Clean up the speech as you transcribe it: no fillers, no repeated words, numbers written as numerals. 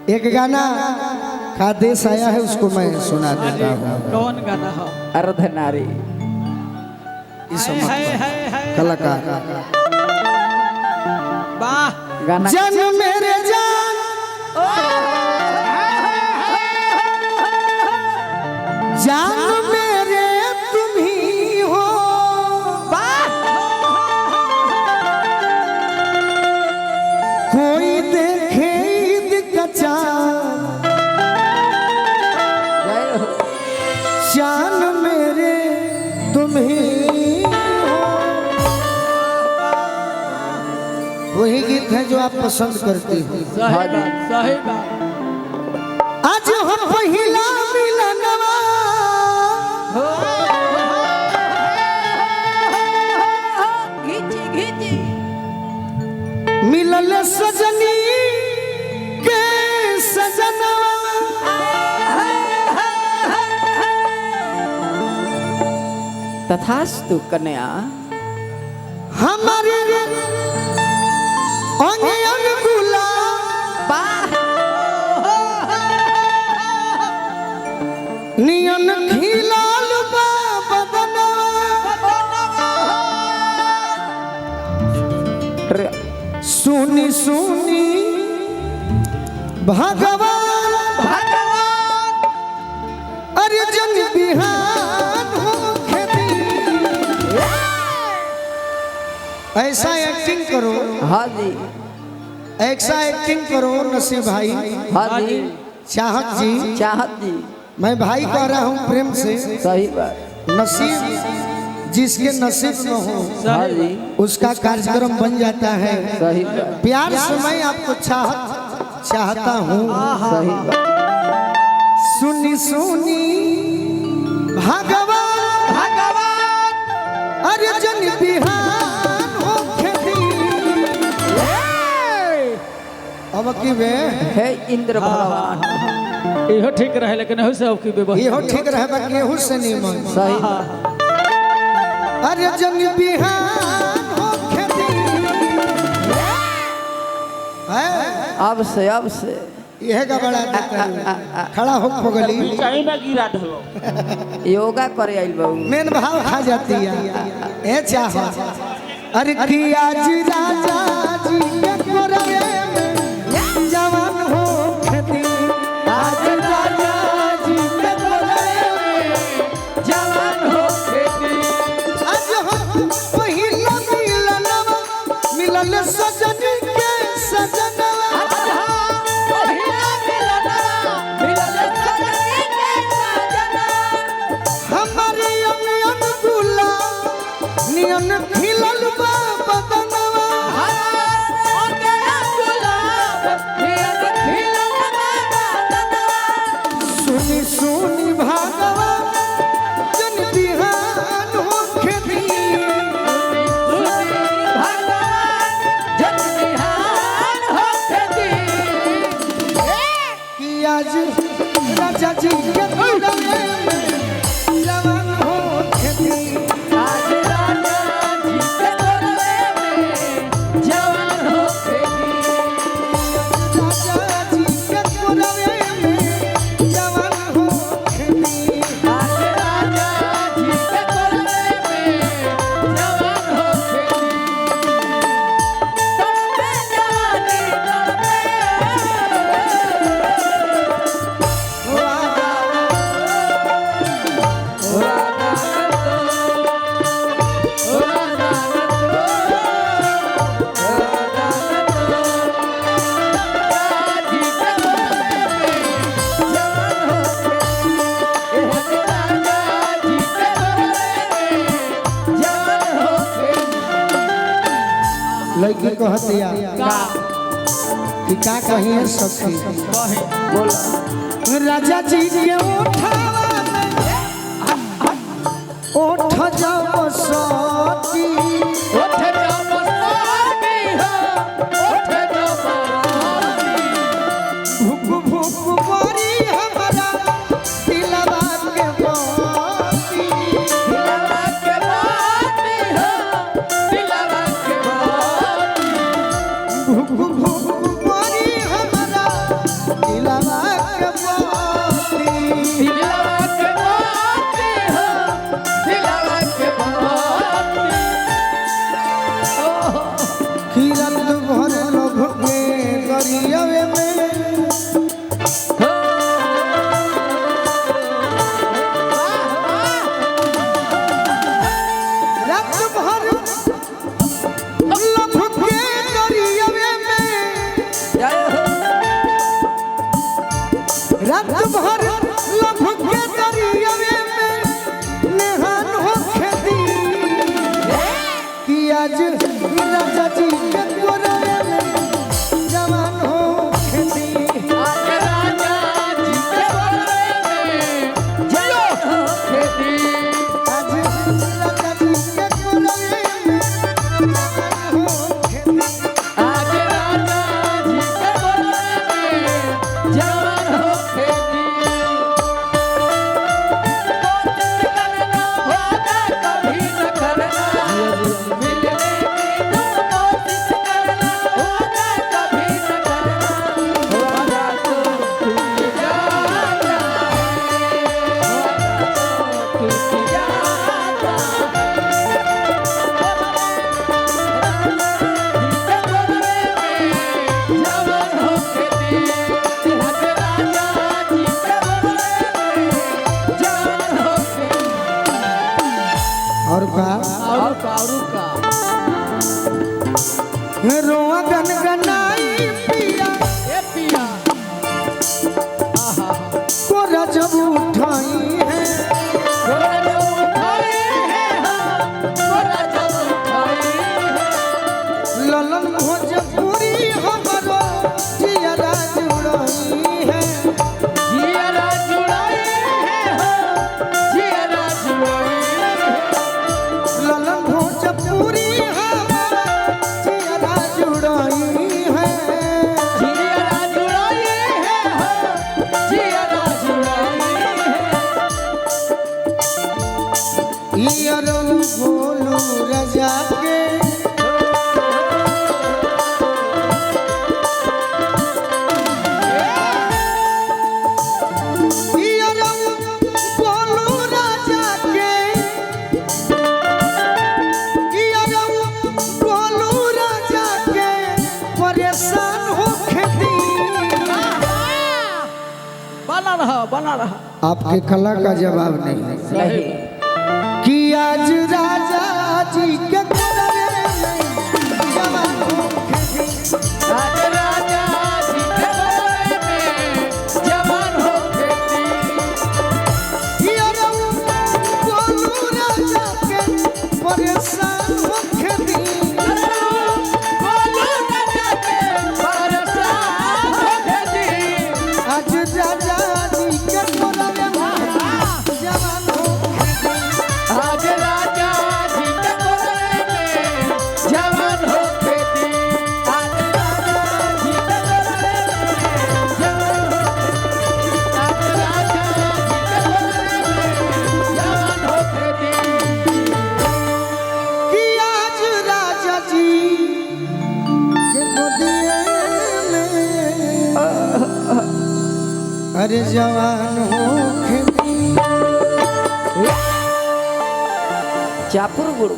एक गाना का देश आया है उसको मैं सुना देता हूँ। कौन गाना हो? अर्धनारी इस कलाकार वाह गाना जन मेरे जान जान मेरे तुम ही हो। कोई देखे ईद का चाँद जान मेरे तुम ही हो। वही गीत है जो आप पसंद करती हो। सही बात सही बात। आज हम पहिला मिलनवा मिलल सजनी के सजनवा तथास्तु कन्या हमारे अंग अंग गुलाब नियन खिलाल बा बदनवा। सुनी सुनी भगवान अरे जन बिहान हो खेती। ऐसा एक्टिंग करो, हाँ जी ऐसा एक्टिंग करो नसीब भाई, हाँ जी चाहत जी, चाहत जी मैं भाई कह रहा हूँ प्रेम से। सही बात नसीब जिसके नसीब में हो हाँ जी उसका कार्यक्रम बन जाता है। सही बात प्यार से मैं आपको चाहता हूँ। सही बात सुनी सुनी भगवान अरे जन बिहान हो खेती। अब की वे हे इंद्र भगवान इहो ठीक रहे लेकिन हो सब की व्यवस्था इहो ठीक रहे बा केहू से नहीं मन। सही अरे जन बिहान हो खेती। अब से यह का बड़ा खड़ा हो पगली कहीं ना गिरा ढलो योगा करे आइल बाबू मेन भाव खा जाती है। ए चाह अरे की आज राजा जी के कोरवे में जवान हो खेती। आज राजा जी के कोरवे में जवान हो खेती। आज हम पहिला मिलनवा मिलल सजनी के सजनवा। हमारी अंग गुलाब नियन खिलल बा बदनवा। सुनी सुनी भगवान जन बिहान हो खेती। कि आज राजा जी के कोरवे में जवान हो खेती। आज राजा जी के कोरवे में जवान हो खेती। राजा जी के कोरवे में जवान हो खेती। आज राजा जी के कोरवे में जवान हो खेती। लड़की कहतिया कि का कहिए सखी बोला राजा जी के उठावा में उठ जाओ सती। भूख भूख मारी हमारा दिलवा के बाती। भूख भूख मारी हमारा दिलवा के मोती दिलवा के मोती हो दिलवा के मोती किरण भर लोभ के गरियावे में रात भर लोभ के गरियावे में जय हो रात भर लोभ के गरियावे में नेहान हो खेती कि आज राजा जी के कोरवे में जवान हो खेती आज राजा जी के बोले में जय हो खेती आज राजा जी के कोरवे में जवान हो खेती आज राजा जी के बोले में जवान हो खेती कोशिश करना होगा कभी न करना मिलने की तुम कोशिश करना होगा कभी न करना वादा तो टूट जाता है टूट जाता है और का और का रोआ गनगनाई पिया ए पिया आहा कोरा जब उठाई है गोरा जब उठाई है गोरा जब उठाई है ललन भोजपुरी हमरो जियरा जुड़ई है जियरा जुड़ाई है जियरा जुड़ाई है ललन भोजपुरी हमरो जियरा जुड़ई है जियरा जुड़ाई है जियरा जुड़ाई है इयरो बोलू रजा के इयरो बोलू रजा के इयरो बोलू रजा के परेशान हो खेती बना रहा आपके कला का जवाब नहीं सही कि आज राजा जी के कोरवे में जवान हो खेती आज राजा जी के बोले में जवान हो खेती इयरो बोलू राजा के परेशान हो खेती बोलो राजा के परेशान हो खेती आज राजा जी के कोरवे में जवान हो खेती आज राजा जी के बोले में जवान हो खेती आज राजा जी के बोले में जवान हो आज राजा जी के बोले में जवान हो खेती कि आज राजा जी के गोदिए में अरे जवान हो खेती चापुर गुड़